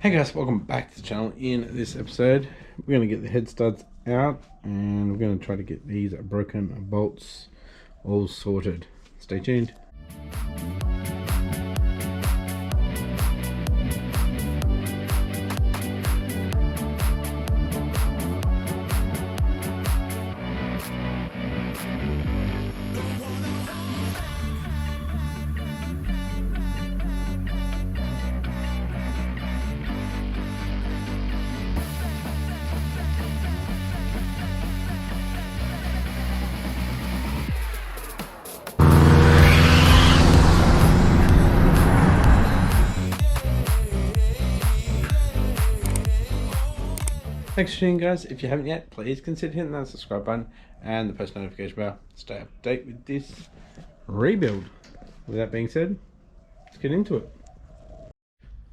Hey guys, welcome back to the channel. In this episode, we're going to get the head studs out and we're going to try to get these broken bolts all sorted. Stay tuned. Thanks for tuning in, guys. If you haven't yet, please consider hitting that subscribe button and the post notification bell to stay up to date with this rebuild. With that being said, let's get into it.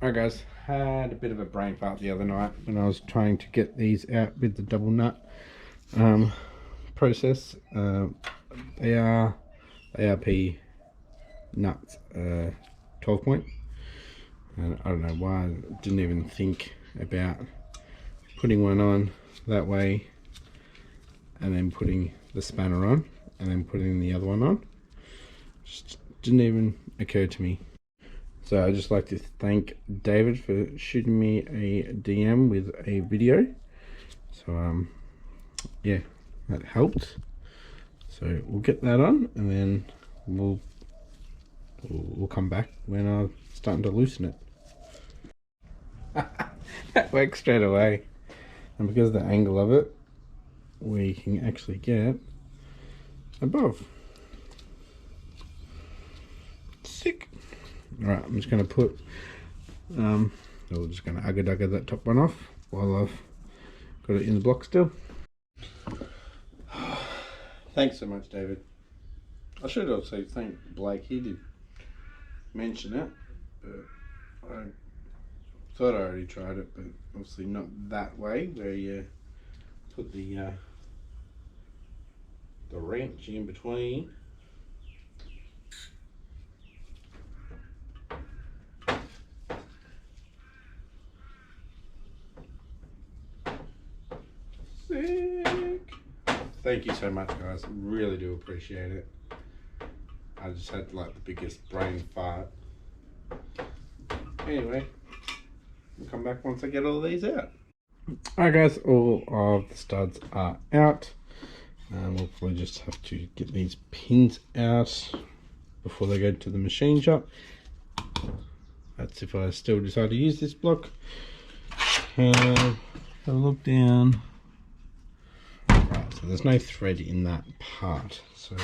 Alright guys, had a bit of a brain fart the other night when I was trying to get these out with the double nut process. They are ARP nuts, 12 point, and I don't know why I didn't even think about putting one on that way and then putting the spanner on and then putting the other one on. Just didn't even occur to me. So I'd just like to thank David for shooting me a DM with a video. So yeah, that helped. So we'll get that on and then we'll come back when I'm starting to loosen it. That works straight away. And because of the angle of it, we can actually get above. Sick. Alright, I'm just going to put, we're just going to ugga-dugga that top one off while I've got it in the block still. Thanks so much, David. I should also thank Blake. He did mention it, but I thought I already tried it, but obviously not that way where you put the wrench in between. Sick. Thank you so much, guys. Really do appreciate it. I just had like the biggest brain fart. Anyway, we'll come back once I get all these out. Alright guys, all of the studs are out. We'll probably just have to get these pins out before they go to the machine shop. That's if I still decide to use this block. Have a look down. Right, so there's no thread in that part. So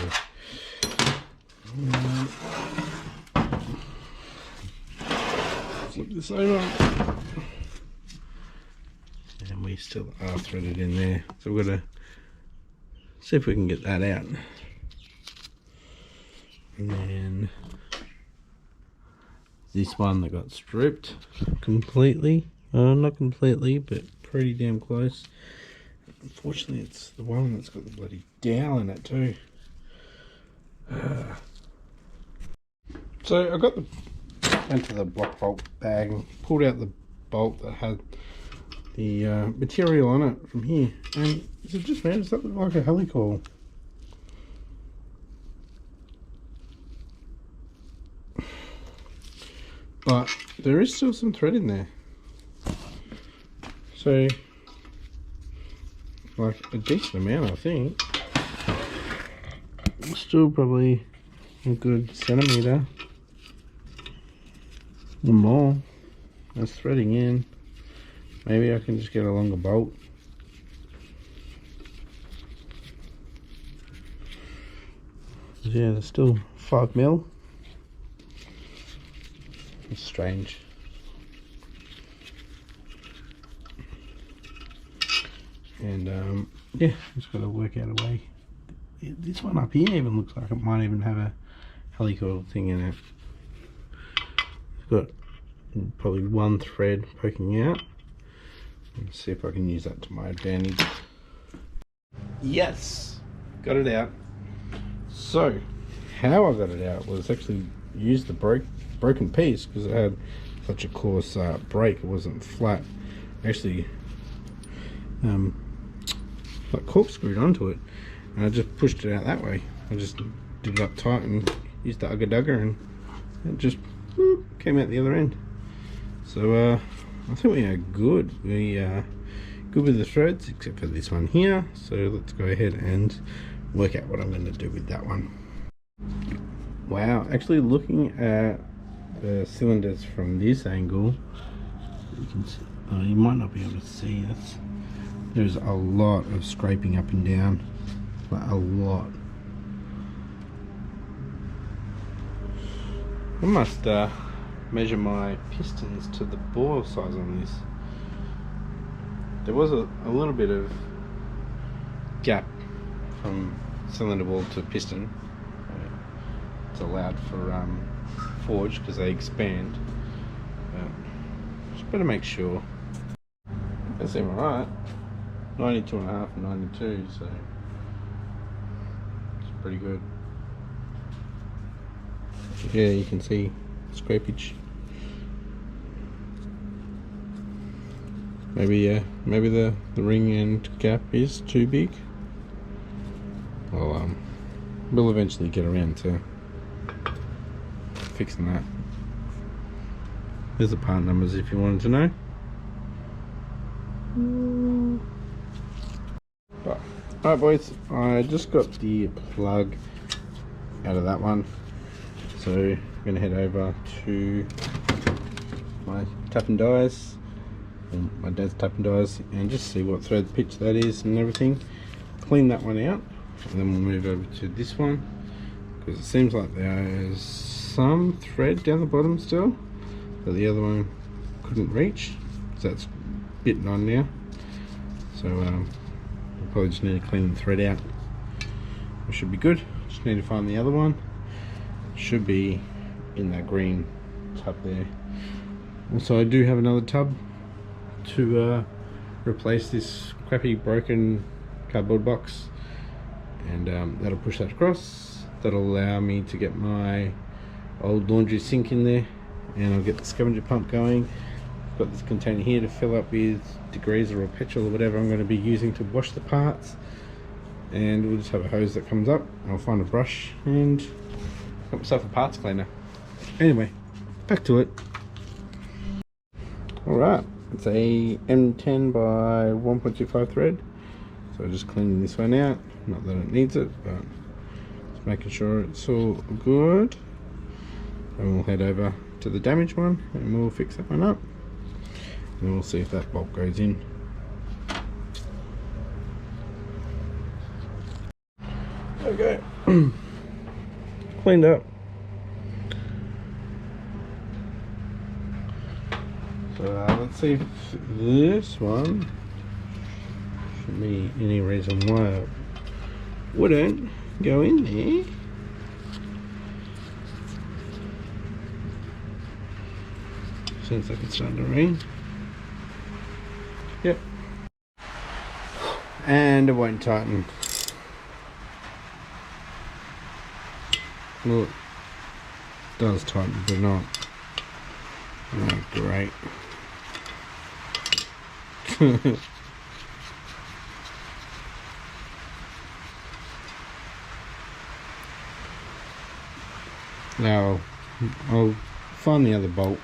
flip this over. And we still are threaded in there, so we're going to see if we can get that out. And then this one that got stripped completely, not completely, but pretty damn close. Unfortunately, it's the one that's got the bloody dowel in it too. So I got into the block bolt bag and pulled out the bolt that had the material on it from here, and it just made something like a helicoil. But there is still some thread in there, so like a decent amount, I think. Still probably a good centimetre or more. That's threading in. Maybe I can just get a longer bolt. Yeah, there's still 5mm. It's strange. And yeah, just got to work out a way. This one up here even looks like it might even have a helicoil thing in it. It's got probably one thread poking out. Let's see if I can use that to my advantage. Yes, got it out. So how I got it out was actually use the broken piece, because it had such a coarse break. It wasn't flat. Actually, like corkscrewed onto it, and I just pushed it out that way. I just did it up tight and used the ugga dugger, and it just came out the other end. So I think we are good. We are good with the threads, except for this one here. So let's go ahead and work out what I'm going to do with that one. Wow, actually looking at the cylinders from this angle, you can see, you might not be able to see this. There's a lot of scraping up and down, like a lot. I must measure my pistons to the bore size on this. There was a little bit of gap from cylinder wall to piston. It's allowed for forge because they expand. Just better make sure. That seems alright. 92.5 and 92, so it's pretty good. Yeah, you can see scrapage. Maybe maybe the ring end gap is too big. Well, we'll eventually get around to fixing that. There's the part numbers if you wanted to know. Alright boys, I just got the plug out of that one, so I'm going to head over to my tap and dies, my dad's tap and dies, and just see what thread pitch that is and everything. Clean that one out, and then we'll move over to this one, because it seems like there's some thread down the bottom still that the other one couldn't reach, so that's bitten on now. So we'll probably just need to clean the thread out. We should be good. Just need to find the other one. Should be in that green tub there. Also, I do have another tub to replace this crappy broken cardboard box, and that'll push that across. That'll allow me to get my old laundry sink in there, and I'll get the scavenger pump going. I've got this container here to fill up with degreaser or petrol or whatever I'm going to be using to wash the parts, and we'll just have a hose that comes up. I'll find a brush and got myself a parts cleaner. Anyway, back to it. Alright, it's a M10 by 1.25 thread, so just cleaning this one out. Not that it needs it, but just making sure it's all good. And we'll head over to the damaged one and we'll fix that one up, and we'll see if that bolt goes in. Okay. Cleaned up. So let's see if this one should be any reason why it wouldn't go in there. Seems like it's starting to rain. Yep. And it won't tighten. Well, it does tighten, but not great. Now I'll find the other bolt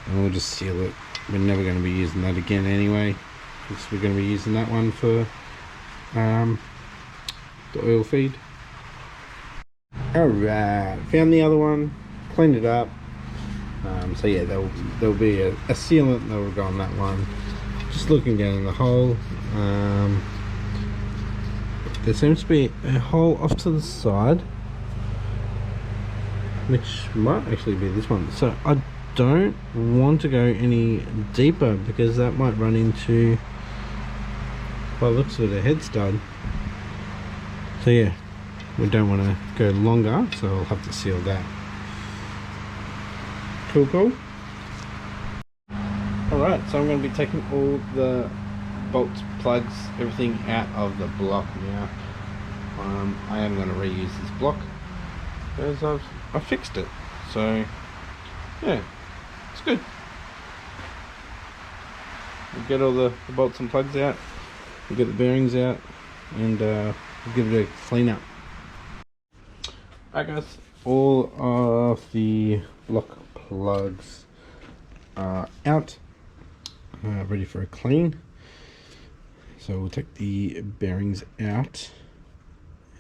and we'll just seal it. We're never going to be using that again anyway, because we're going to be using that one for the oil feed. Alright, found the other one, cleaned it up. So yeah, there'll be a sealant that will go on that one. Just looking down in the hole, there seems to be a hole off to the side, which might actually be this one. So I don't want to go any deeper because that might run into, by the looks of it, a head stud. So yeah, we don't want to go longer, so I'll have to seal that. Cool. Alright, so I'm going to be taking all the bolts, plugs, everything out of the block now. I am going to reuse this block because I've fixed it. So yeah, it's good. We'll get all the bolts and plugs out, we'll get the bearings out, and we'll give it a clean up. Alright guys, all of the block plugs are out, ready for a clean. So we'll take the bearings out,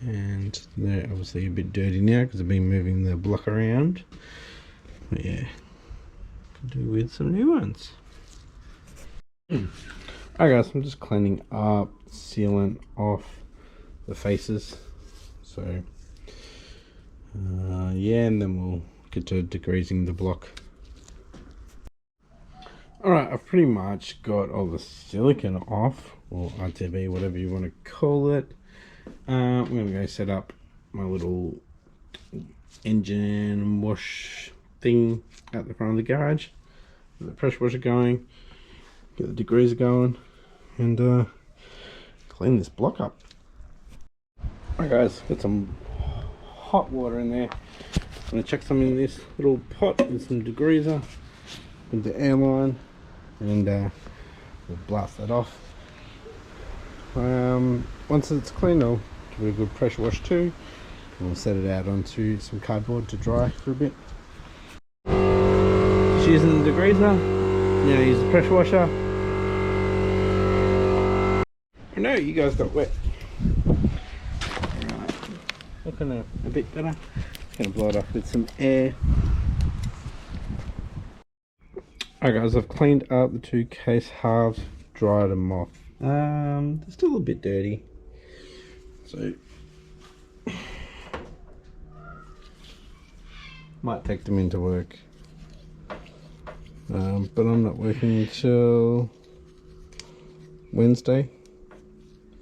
and they're obviously a bit dirty now because I've been moving the block around. But yeah, could do with some new ones. Alright guys, I'm just cleaning up, sealing off the faces. So yeah, and then we'll get to degreasing the block. Alright, I've pretty much got all the silicone off, or RTV, whatever you want to call it. I'm going to go set up my little engine wash thing at the front of the garage. Get the pressure washer going, get the degreaser going, and clean this block up. Alright guys, got some hot water in there. I'm going to chuck some in this little pot with some degreaser with the air line, and we'll blast that off. Once it's clean, I'll give it a good pressure wash too. We'll set it out onto some cardboard to dry for a bit. Just using the degreaser, now use the pressure washer. I know you guys got wet. Right, looking a bit better. Just gonna blow it off with some air. Alright guys, I've cleaned up the two case halves, dried them off. They're still a bit dirty, so might take them into work, but I'm not working until Wednesday,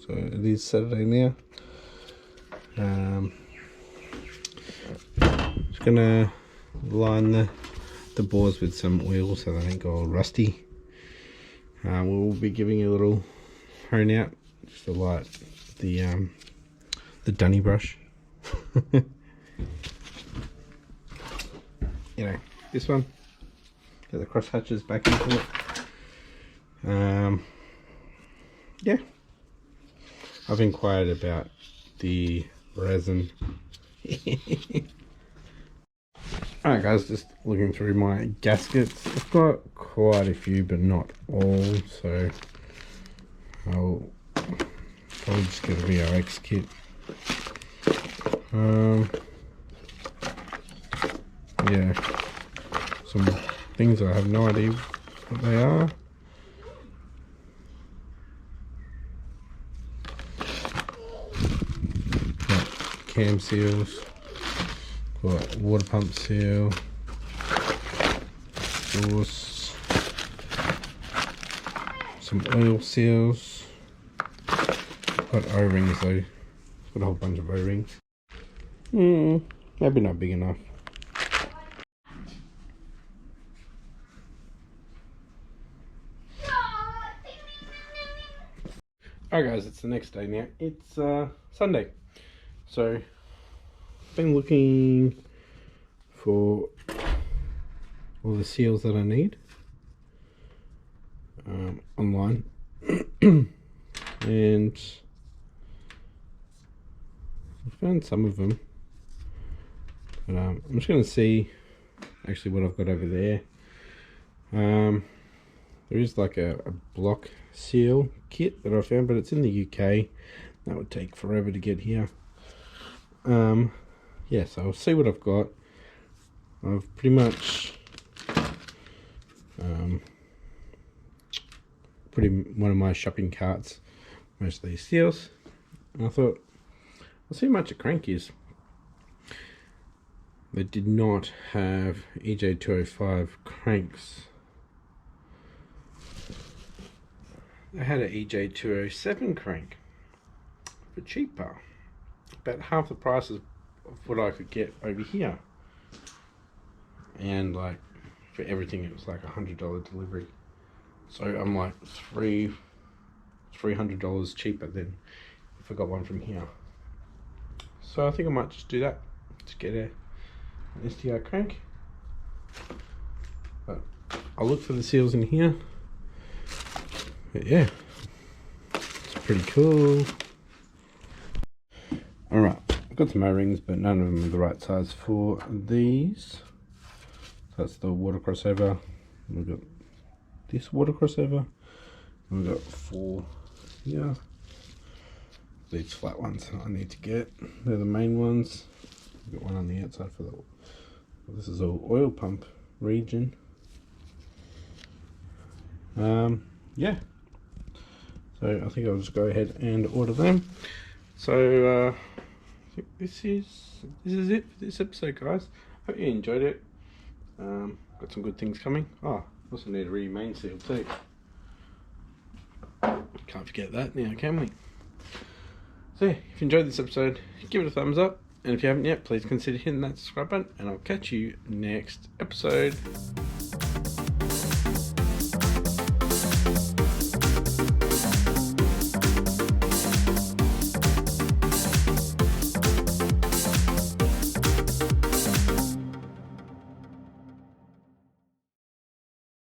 so it is Saturday now. Just gonna line the boards with some oil so they don't go all rusty. We'll be giving a little hone out just to light the dunny brush. You know, this one, get the cross hatches back into it. Yeah, I've inquired about the resin. Alright guys, just looking through my gaskets. I've got quite a few but not all, so I'll probably just get a VRX kit. Yeah, some things I have no idea what they are. Got cam seals, got water pump seal, sauce, some oil seals, got O-rings though, got a whole bunch of O-rings. Maybe not big enough. Alright guys, it's the next day now. It's Sunday. So I've been looking for all the seals that I need online and I found some of them, but I'm just going to see actually what I've got over there. There is like a block seal kit that I found, but it's in the UK. That would take forever to get here. Yeah, so I'll see what I've got. I've pretty much put in one of my shopping carts most of these seals, and I thought I'll see how much a crank is. They did not have EJ205 cranks. They had an EJ207 crank for cheaper, about half the price of what I could get over here, and like for everything it was like $100 delivery. So I'm like $300 cheaper than if I got one from here. So I think I might just do that, just get an STI crank. But I'll look for the seals in here. But yeah, it's pretty cool. Alright, I've got some O-rings, but none of them are the right size for these. So that's the water crossover. We've got this water crossover. And we've got 4 here. These flat ones I need to get. They're the main ones. We've got one on the outside for the... This is all oil pump region. Yeah. So I think I'll just go ahead and order them. So I think this is it for this episode, guys. Hope you enjoyed it. Got some good things coming. Oh, also need a main seal too. Can't forget that now, can we? So yeah, if you enjoyed this episode, give it a thumbs up. And if you haven't yet, please consider hitting that subscribe button. And I'll catch you next episode.